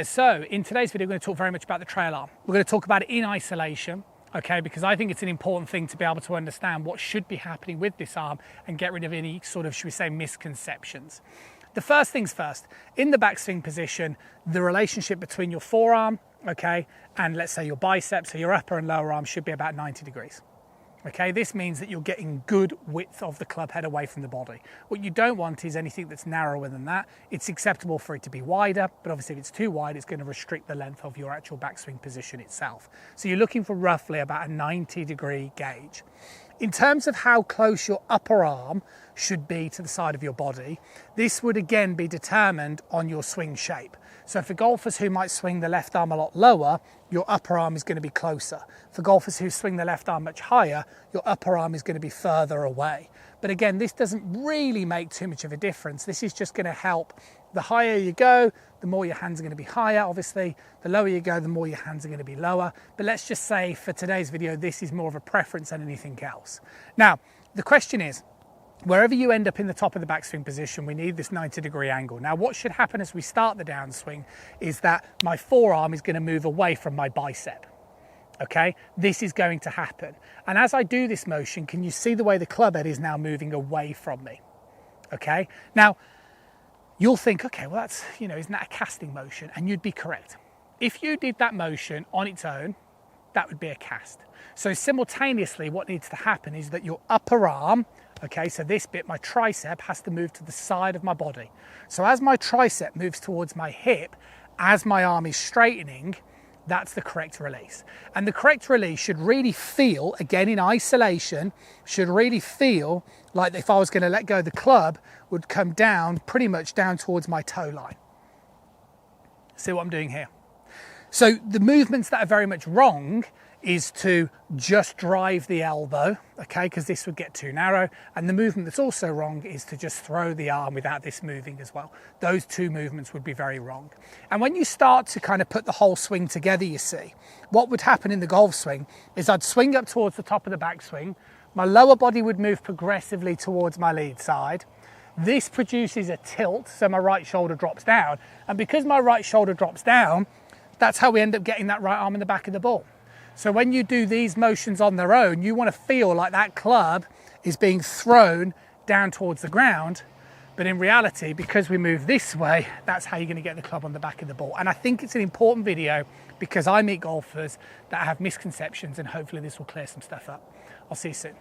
So in today's video, we're going to talk very much about the trail arm. We're going to talk about it in isolation, okay, because I think it's an important thing to be able to understand what should be happening with this arm and get rid of any sort of, should we say, misconceptions. The first things first, in the backswing position, the relationship between your forearm, okay, and let's say your biceps, so your upper and lower arm should be about 90 degrees. Okay, this means that you're getting good width of the club head away from the body. What you don't want is anything that's narrower than that. It's acceptable for it to be wider, but obviously if it's too wide, it's going to restrict the length of your actual backswing position itself. So you're looking for roughly about a 90-degree gauge. In terms of how close your upper arm should be to the side of your body, this would again be determined on your swing shape. So for golfers who might swing the left arm a lot lower, your upper arm is going to be closer. For golfers who swing the left arm much higher, your upper arm is going to be further away. But again, this doesn't really make too much of a difference. This is just going to help. The higher you go, the more your hands are going to be higher, obviously. The lower you go, the more your hands are going to be lower. But let's just say for today's video, this is more of a preference than anything else. Now, the question is, wherever you end up in the top of the backswing position, we need this 90-degree angle. Now, what should happen as we start the downswing is that my forearm is going to move away from my bicep. Okay, this is going to happen. And as I do this motion, can you see the way the club head is now moving away from me? Okay, now you'll think, okay, well that's, isn't that a casting motion? And you'd be correct. If you did that motion on its own, that would be a cast. So simultaneously, what needs to happen is that your upper arm, okay, so this bit, my tricep, has to move to the side of my body. So as my tricep moves towards my hip, as my arm is straightening, that's the correct release. And the correct release should really feel, again in isolation, should really feel like if I was going to let go, the club would come down, pretty much down towards my toe line. See what I'm doing here? So the movements that are very much wrong is to just drive the elbow, okay, because this would get too narrow. And the movement that's also wrong is to just throw the arm without this moving as well. Those two movements would be very wrong. And when you start to kind of put the whole swing together, you see, what would happen in the golf swing is I'd swing up towards the top of the backswing. My lower body would move progressively towards my lead side. This produces a tilt, so my right shoulder drops down. And because my right shoulder drops down, that's how we end up getting that right arm in the back of the ball. So when you do these motions on their own, you want to feel like that club is being thrown down towards the ground. But in reality, because we move this way, that's how you're going to get the club on the back of the ball. And I think it's an important video because I meet golfers that have misconceptions, and hopefully this will clear some stuff up. I'll see you soon.